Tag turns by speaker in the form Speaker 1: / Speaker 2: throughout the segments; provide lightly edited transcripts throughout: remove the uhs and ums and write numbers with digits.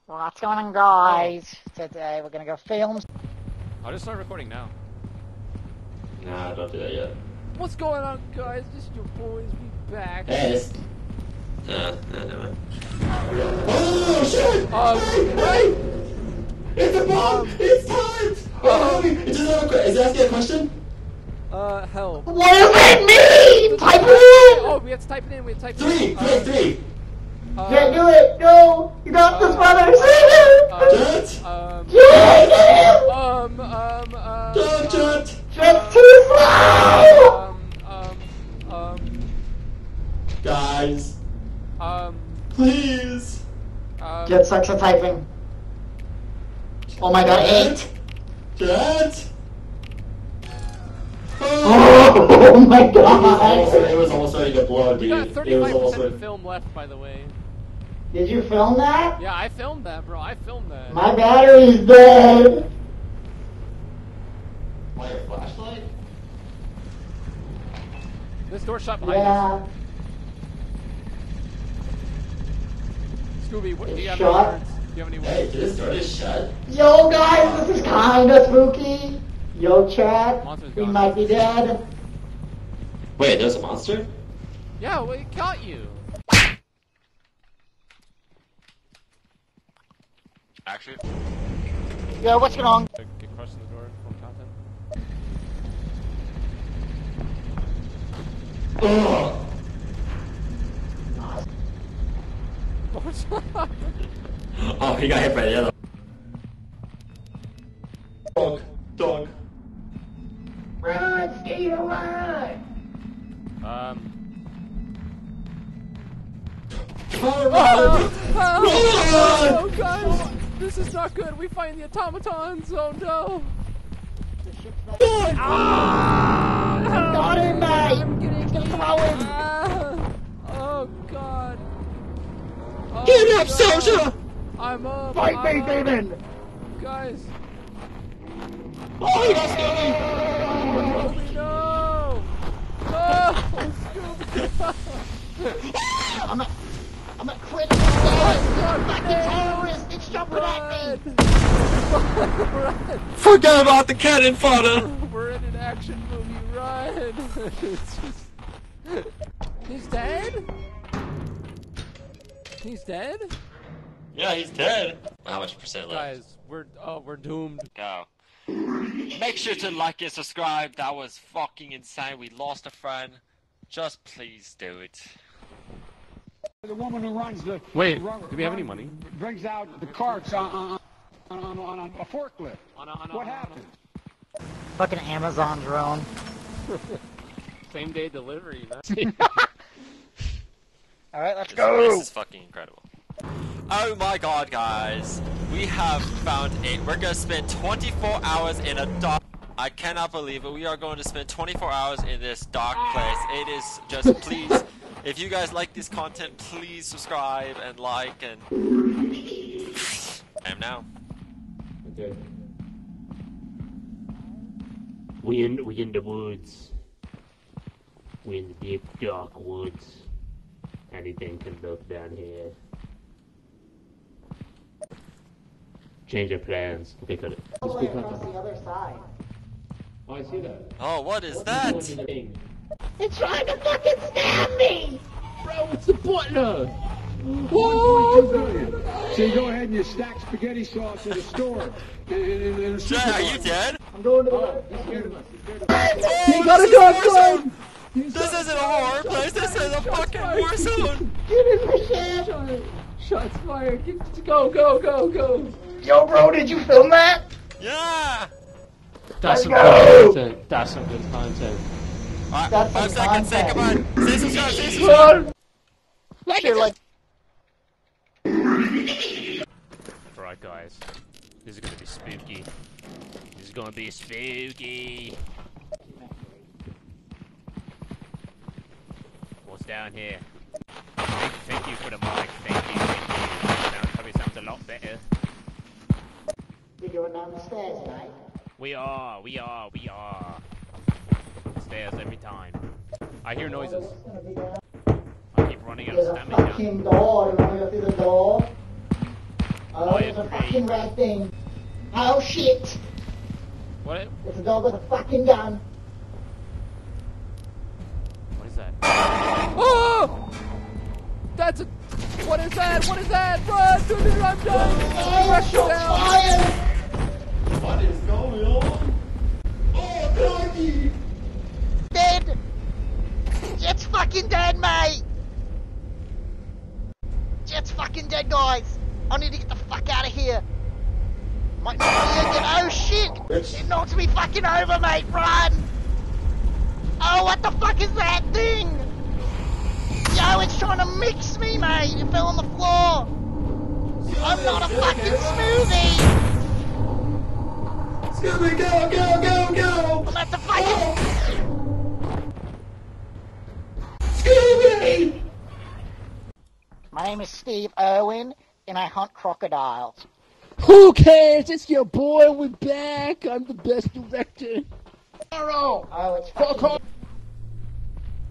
Speaker 1: What's going on, guys? Today we're gonna go film.
Speaker 2: I'll just start recording now.
Speaker 3: Nah, don't do that yet.
Speaker 2: What's going on, guys? This is your boys. We back.
Speaker 3: Hey, it's... never mind. Oh, shit! Wait! It's a bomb! It's time! Is it asking a question?
Speaker 2: Help.
Speaker 1: What does it mean? Type it in!
Speaker 2: Oh, we have to type it in. We have to type it in.
Speaker 3: Three!
Speaker 1: Can't do it! No! You got this, brother!
Speaker 3: Jet! Jet!
Speaker 1: Jet's too slow!
Speaker 3: Guys. Please.
Speaker 1: Jet sucks at typing. Oh my god, 8!
Speaker 3: Jet!
Speaker 1: Oh my god!
Speaker 3: It was almost ready to blow, dude.
Speaker 2: We got
Speaker 3: It was almost
Speaker 2: 35%
Speaker 3: ready.
Speaker 2: film left, by the way.
Speaker 1: Did you film that?
Speaker 2: Yeah, I filmed that, bro. I filmed that.
Speaker 1: My battery's dead!
Speaker 3: Want your flashlight?
Speaker 2: This door shut behind us.
Speaker 1: Yeah.
Speaker 2: Scooby, what, do you have
Speaker 1: Shut.
Speaker 2: any words? Do you have any words?
Speaker 3: Hey, did this door just shut?
Speaker 1: Yo guys, this is kinda spooky. Yo chat,
Speaker 2: Monster's
Speaker 1: we
Speaker 2: gone.
Speaker 1: might be dead.
Speaker 3: Wait, there's a monster?
Speaker 2: Yeah, well, it caught you.
Speaker 3: Actually.
Speaker 1: Yo, what's going on?
Speaker 2: Get crushed in the door from content.
Speaker 3: Ugh. Oh, he got hit by the other. Dog.
Speaker 1: Run, Skater, run!
Speaker 2: Oh, guys, this is not good. We find the automatons. Oh no!
Speaker 1: Got him, mate!
Speaker 2: I'm getting
Speaker 1: He's gonna throw him!
Speaker 2: Oh god! Oh,
Speaker 3: Get up,
Speaker 2: no.
Speaker 3: soldier!
Speaker 2: I'm up.
Speaker 1: Fight me,
Speaker 2: I'm up.
Speaker 1: demon!
Speaker 2: Guys!
Speaker 3: Oh, he got Scooby!
Speaker 2: Scooby, no! No! Scooby!
Speaker 1: I'm a critical stage! Fucking terrorist! It's jumping at me!
Speaker 2: Run!
Speaker 3: Forget about the cannon fodder!
Speaker 2: We're in an action movie, run! It's just... He's dead? He's dead?
Speaker 3: Yeah, he's dead. How much percent left?
Speaker 2: Guys, we're doomed.
Speaker 3: Go. Make sure to like and subscribe. That was fucking insane. We lost a friend. Just please do it.
Speaker 4: The woman who runs the...
Speaker 2: Wait, do we have any money?
Speaker 4: Brings out the carts on a forklift. What happened?
Speaker 1: Fucking Amazon drone.
Speaker 2: Same day delivery, man.
Speaker 1: Alright, let's go!
Speaker 3: This is fucking incredible. Oh my god, guys. We have found it. We're gonna spend 24 hours in a dark... I cannot believe it. We are going to spend 24 hours in this dark place. It is just, please, if you guys like this content, please subscribe and like and... I am now.
Speaker 5: Okay. We in the woods. We in the deep dark woods. Anything can look down here. Change your plans. Okay, cut it.
Speaker 1: All the way across the other side.
Speaker 5: Oh, I see that.
Speaker 3: Oh, what is that?
Speaker 1: It's trying to fucking stab me!
Speaker 5: Bro, it's the butler!
Speaker 4: So you go ahead and you stack spaghetti sauce in the store. In a
Speaker 3: Jay, are you dead?
Speaker 1: I'm going to
Speaker 4: Oh,
Speaker 1: the...
Speaker 4: he's scared of us.
Speaker 3: He got a gun! This isn't a horror place, this is a fucking war zone!
Speaker 1: Get in the shit!
Speaker 2: Shots fired. Go.
Speaker 1: Yo, bro, did you film that?
Speaker 3: Yeah!
Speaker 5: That's some
Speaker 1: go!
Speaker 5: good content. That's some good content.
Speaker 3: Alright,
Speaker 1: That's
Speaker 3: 5
Speaker 1: some
Speaker 3: seconds, say
Speaker 1: content.
Speaker 3: goodbye. Say subscribe, say subscribe!
Speaker 1: Like you're like...
Speaker 5: Alright, guys. This is gonna be spooky. This is gonna be spooky. What's down here? Thank you for the mic. Thank you. Now it probably sounds a lot better.
Speaker 1: We're going down the stairs, right?
Speaker 5: We are. Stairs every time. I hear noises. I keep running out of
Speaker 1: There's a
Speaker 5: stamina.
Speaker 1: fucking door. Do you want to go through the door? Oh, there's a fucking red thing. Oh shit!
Speaker 2: What?
Speaker 1: There's a dog with a fucking gun.
Speaker 2: What is that? Oh! That's a... What is that? What is that? Run! Dude, I'm dying!
Speaker 1: Oh, shots fired!
Speaker 6: What is going on? Oh, doggy!
Speaker 1: Dead! Jet's fucking dead, mate! Jet's fucking dead, guys! I need to get the fuck out of here! Might not be again. Oh shit! It knocked me fucking over, mate! Run! Oh, what the fuck is that thing? Yo, it's trying to mix me, mate! It fell on the floor! I'm not a fucking smoothie!
Speaker 6: Scooby, go, go, go, go!
Speaker 1: I'm at the fucking...
Speaker 6: Scooby!
Speaker 1: My name is Steve Irwin, and I hunt crocodiles.
Speaker 7: Who cares? It's your boy. We're back. I'm the best director.
Speaker 1: Oh, it's fucking...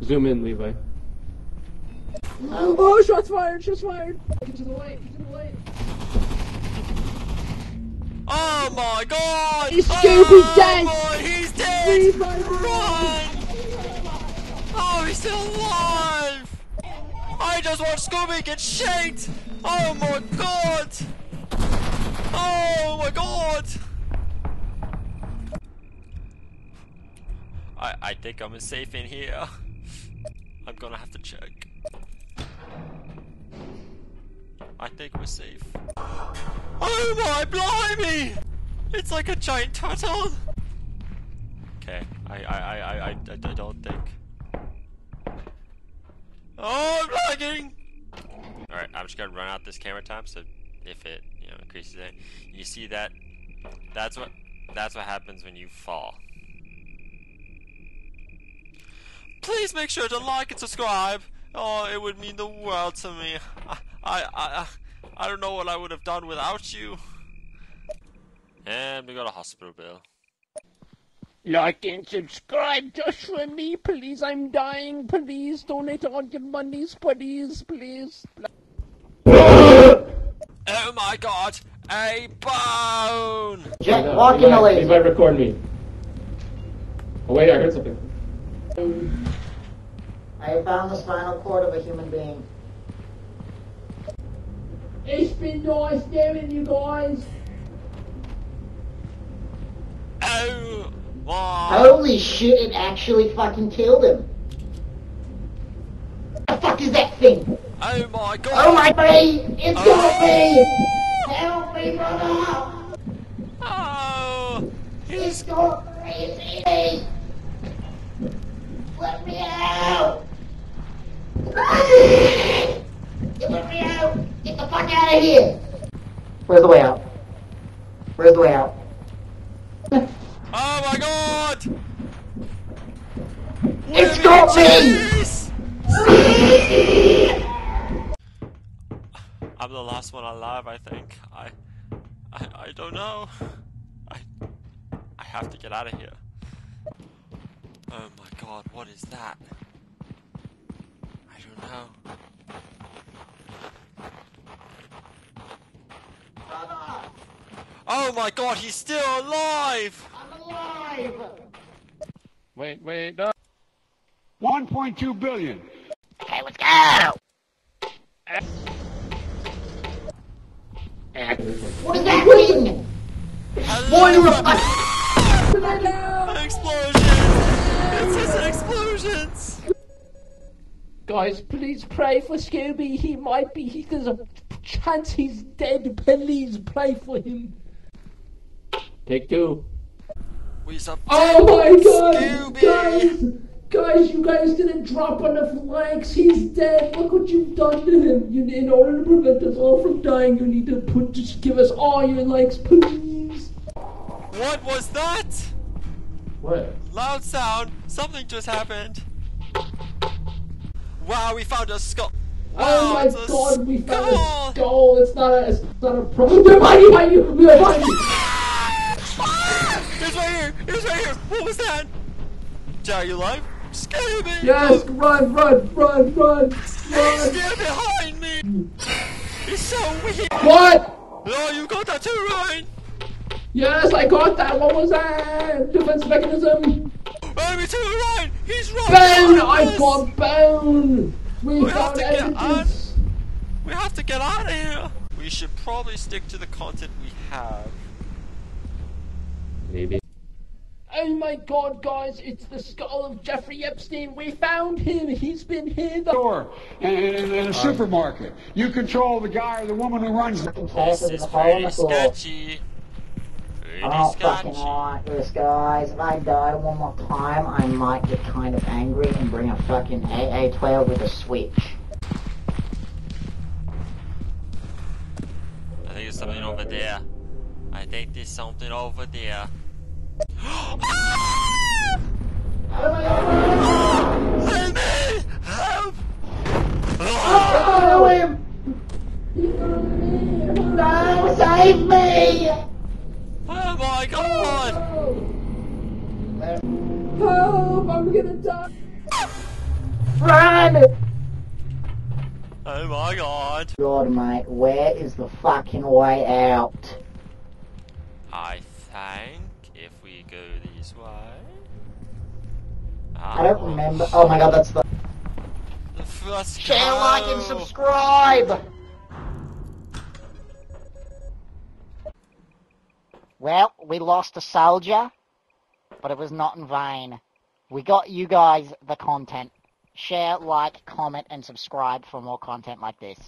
Speaker 5: Zoom in, Levi.
Speaker 7: Oh, shots fired. Shots fired. Get to the light. Get to the light.
Speaker 3: Oh my god!
Speaker 7: He's Scooby dead.
Speaker 3: Boy, he's dead!
Speaker 7: Levi,
Speaker 3: Run! Oh, he's still alive! I just watched Scooby get shanked! Oh my god! Oh my god! I think I'm safe in here. I'm gonna have to check. I think we're safe. Oh my blimey! It's like a giant turtle! Okay, I don't think. Oh, I'm lagging! Alright, I'm just gonna run out this camera time, so if it, increases it. You see that? That's what happens when you fall. Please make sure to like and subscribe! Oh, it would mean the world to me. I don't know what I would have done without you. And we got a hospital bill.
Speaker 7: Like and subscribe just for me, please. I'm dying. Please donate all your monies, please, please.
Speaker 3: Oh my god! A bone!
Speaker 1: Jet, walk in the laser.
Speaker 5: Levi, record me. Oh wait, I heard something.
Speaker 1: I have found the spinal cord of a human being.
Speaker 7: It's been nice knowing you guys.
Speaker 3: Oh my...
Speaker 1: Holy shit, it actually fucking killed him. What the fuck is that thing?
Speaker 3: Oh my god!
Speaker 1: Oh my brain! It's got me! Help me, brother!
Speaker 3: Oh!
Speaker 1: It's got crazy! Let me out! Let me out! Get the fuck out of here! Where's the way out? Where's the way out?
Speaker 3: Oh my god!
Speaker 1: It's got me!
Speaker 3: I'm the last one alive, I think. I don't know. I have to get out of here. Oh my god, what is that? I don't know.
Speaker 1: Brother!
Speaker 3: Oh my god, he's still alive!
Speaker 1: I'm alive!
Speaker 2: Wait, no.
Speaker 4: 1.2 billion.
Speaker 1: Okay, let's go! What is that thing? Boy, you're a
Speaker 3: Explosions! It says explosions!
Speaker 7: Guys, please pray for Scooby. There's a chance he's dead. Please pray for him.
Speaker 5: Take two.
Speaker 7: Oh my god!
Speaker 3: Scooby!
Speaker 7: Guys, you guys didn't drop enough likes. He's dead. Look what you've done to him. In order to prevent us all from dying, you need to just give us all your likes, please.
Speaker 3: What was that?
Speaker 5: What?
Speaker 3: Loud sound. Something just happened. Wow, we found a skull.
Speaker 7: Oh
Speaker 3: Wow,
Speaker 7: my
Speaker 3: it's a
Speaker 7: god, we found a
Speaker 3: skull.
Speaker 7: skull. It's not a problem. They're behind you. They're behind you.
Speaker 3: He's right here. He's right here. What was that? Are you alive? Scooby!
Speaker 7: Yes, run.
Speaker 3: He's still behind me! He's so weird!
Speaker 7: What?
Speaker 3: Oh, you got that too, Ryan!
Speaker 7: Yes, I got that. What was that? Defense mechanism.
Speaker 3: Enemy too, Ryan! He's right!
Speaker 7: Bone! I got bone! We
Speaker 3: have
Speaker 7: found
Speaker 3: to get
Speaker 7: evidence.
Speaker 3: We have to get out of here! We should probably stick to the content we have.
Speaker 5: Maybe.
Speaker 7: Oh my god, guys, it's the skull of Jeffrey Epstein. We found him. He's been here the
Speaker 4: Store and a supermarket. You control the guy or the woman who runs the...
Speaker 3: This is pretty sketchy. Pretty
Speaker 1: I don't
Speaker 3: sketchy.
Speaker 1: fucking like this, guys. If I die one more time, I might get kind of angry and bring a fucking AA-12 with a switch.
Speaker 3: I think there's something over there. I think there's something over there. Help me! Help!
Speaker 1: Follow him! No, save me!
Speaker 3: Oh my god!
Speaker 7: Help! I'm gonna die.
Speaker 1: Run!
Speaker 3: Oh my god!
Speaker 1: God, mate, where is the fucking way out?
Speaker 3: I think if we go this way...
Speaker 1: I don't remember. Oh my god, that's the...
Speaker 3: Let's
Speaker 1: Share,
Speaker 3: go.
Speaker 1: like, and subscribe! Well, we lost a soldier, but it was not in vain. We got you guys the content. Share, like, comment, and subscribe for more content like this.